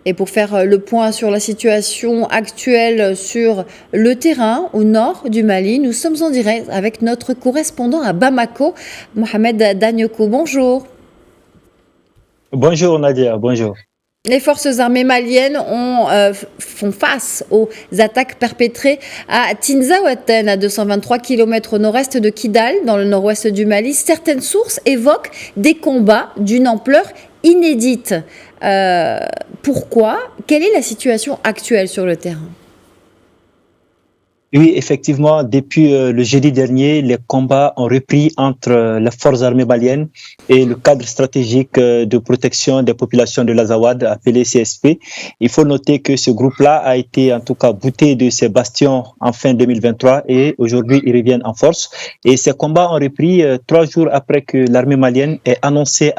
Et pour faire le point sur la situation actuelle sur le terrain au nord du Mali, nous sommes en direct avec notre correspondant à Bamako, Mohamed Danyoko. Bonjour. Bonjour Nadia, bonjour. Les forces armées maliennes font face aux attaques perpétrées à Tinzaouaten, à 223 km au nord-est de Kidal, dans le nord-ouest du Mali. Certaines sources évoquent des combats d'une ampleur inédite. Pourquoi? Quelle est la situation actuelle sur le terrain? Oui, effectivement, depuis le jeudi dernier, les combats ont repris entre les forces armées maliennes et le cadre stratégique de protection des populations de l'Azawad, appelé CSP. Il faut noter que ce groupe-là a été en tout cas bouté de ses bastions en fin 2023 et aujourd'hui ils reviennent en force. Et ces combats ont repris 3 jours après que l'armée malienne ait annoncé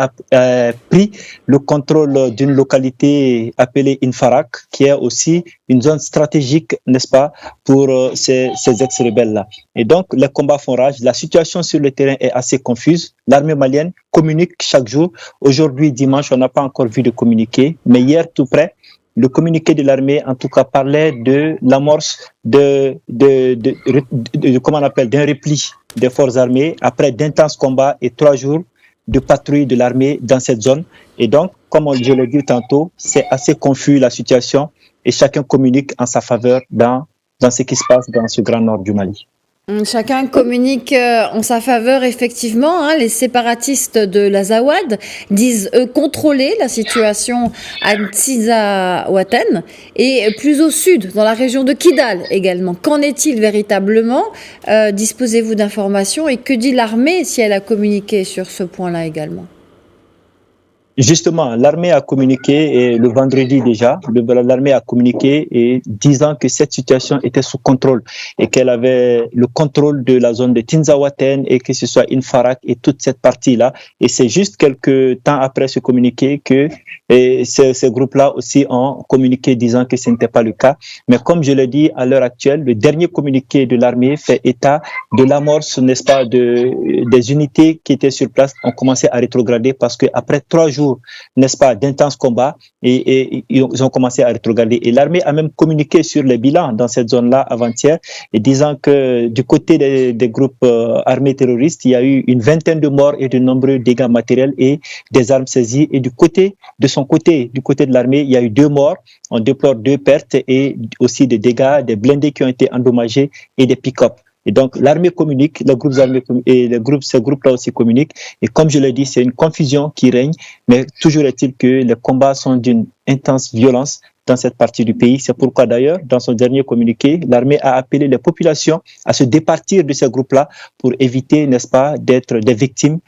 pris le contrôle d'une localité appelée Infarak, qui est aussi une zone stratégique, n'est-ce pas, pour ces ex-rebelles-là. Et donc, les combats font rage. La situation sur le terrain est assez confuse. L'armée malienne communique chaque jour. Aujourd'hui, dimanche, on n'a pas encore vu de communiqué. Mais hier, tout près, le communiqué de l'armée, en tout cas, parlait de l'amorce comment on appelle, d'un repli des forces armées après d'intenses combats et 3 jours de patrouille de l'armée dans cette zone. Et donc, comme je l'ai dit tantôt, c'est assez confus la situation et chacun communique en sa faveur dans ce qui se passe dans ce grand nord du Mali. Chacun communique en sa faveur, effectivement. Les séparatistes de l'Azawad disent contrôler la situation à Tinzaouaten et plus au sud, dans la région de Kidal également. Qu'en est-il véritablement? Disposez-vous d'informations et que dit l'armée si elle a communiqué sur ce point-là également? Justement, l'armée a communiqué et le vendredi déjà, l'armée a communiqué et disant que cette situation était sous contrôle et qu'elle avait le contrôle de la zone de Tinzaouaten et que ce soit Infarak et toute cette partie-là. Et c'est juste quelques temps après ce communiqué que ces groupes-là aussi ont communiqué disant que ce n'était pas le cas. Mais comme je l'ai dit, à l'heure actuelle, le dernier communiqué de l'armée fait état de l'amorce, n'est-ce pas, des unités qui étaient sur place ont commencé à rétrograder parce qu'après 3 jours, n'est-ce pas, d'intenses combats et ils ont commencé à rétrograder. Et l'armée a même communiqué sur les bilans dans cette zone-là avant-hier et disant que du côté des groupes armés terroristes, il y a eu une vingtaine de morts et de nombreux dégâts matériels et des armes saisies. Et du côté de l'armée, il y a eu 2 morts. On déplore 2 pertes et aussi des dégâts, des blindés qui ont été endommagés et des pick-up. Et donc, l'armée communique, ces groupes-là aussi communiquent. Et comme je l'ai dit, c'est une confusion qui règne. Mais toujours est-il que les combats sont d'une intense violence dans cette partie du pays. C'est pourquoi d'ailleurs, dans son dernier communiqué, l'armée a appelé les populations à se départir de ces groupes-là pour éviter, n'est-ce pas, d'être des victimes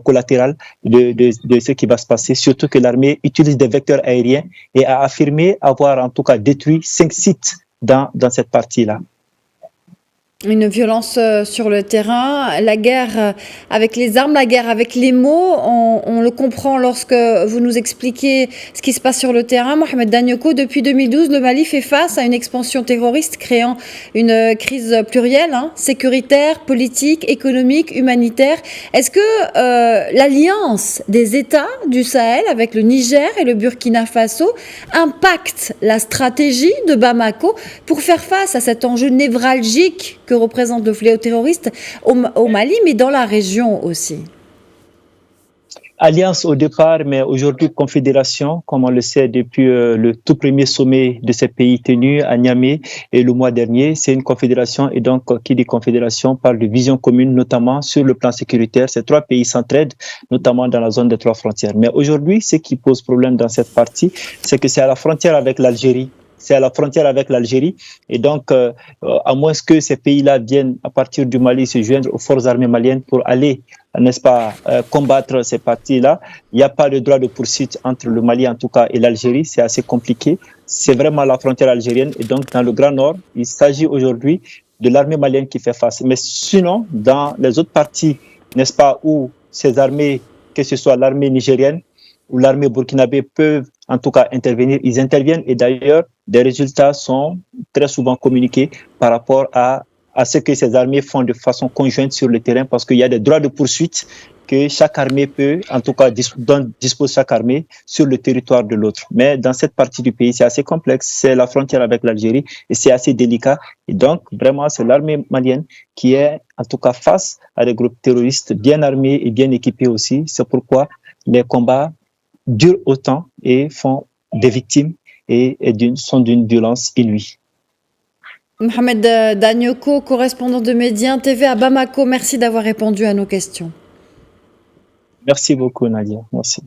collatérales de ce qui va se passer. Surtout que l'armée utilise des vecteurs aériens et a affirmé avoir en tout cas détruit 5 sites dans cette partie-là. Une violence sur le terrain, la guerre avec les armes, la guerre avec les mots, on le comprend lorsque vous nous expliquez ce qui se passe sur le terrain. Mohamed Danyoko, depuis 2012, le Mali fait face à une expansion terroriste créant une crise plurielle, sécuritaire, politique, économique, humanitaire. Est-ce que l'alliance des États du Sahel avec le Niger et le Burkina Faso impacte la stratégie de Bamako pour faire face à cet enjeu névralgique que représente le fléau terroriste au Mali, mais dans la région aussi? Alliance au départ, mais aujourd'hui confédération, comme on le sait depuis le tout premier sommet de ces pays tenu à Niamey et le mois dernier. C'est une confédération et donc qui dit confédération parle de vision commune, notamment sur le plan sécuritaire. Ces 3 pays s'entraident, notamment dans la zone des 3 frontières. Mais aujourd'hui, ce qui pose problème dans cette partie, c'est que c'est à la frontière avec l'Algérie. C'est à la frontière avec l'Algérie. Et donc, à moins que ces pays-là viennent à partir du Mali se joindre aux forces armées maliennes pour aller, n'est-ce pas, combattre ces parties-là, il n'y a pas de droit de poursuite entre le Mali, en tout cas, et l'Algérie. C'est assez compliqué. C'est vraiment la frontière algérienne. Et donc, dans le Grand Nord, il s'agit aujourd'hui de l'armée malienne qui fait face. Mais sinon, dans les autres parties, n'est-ce pas, où ces armées, que ce soit l'armée nigérienne ou l'armée burkinabé peuvent en tout cas intervenir, ils interviennent et d'ailleurs des résultats sont très souvent communiqués par rapport à ce que ces armées font de façon conjointe sur le terrain parce qu'il y a des droits de poursuite que chaque armée peut, en tout cas, dispose chaque armée sur le territoire de l'autre. Mais dans cette partie du pays, c'est assez complexe. C'est la frontière avec l'Algérie et c'est assez délicat. Et donc, vraiment, c'est l'armée malienne qui est, en tout cas, face à des groupes terroristes bien armés et bien équipés aussi. C'est pourquoi les combats durent autant et font des victimes et sont d'une violence inouïe. Mohamed Danyoko, correspondant de Médien TV à Bamako, merci d'avoir répondu à nos questions. Merci beaucoup, Nadia. Merci.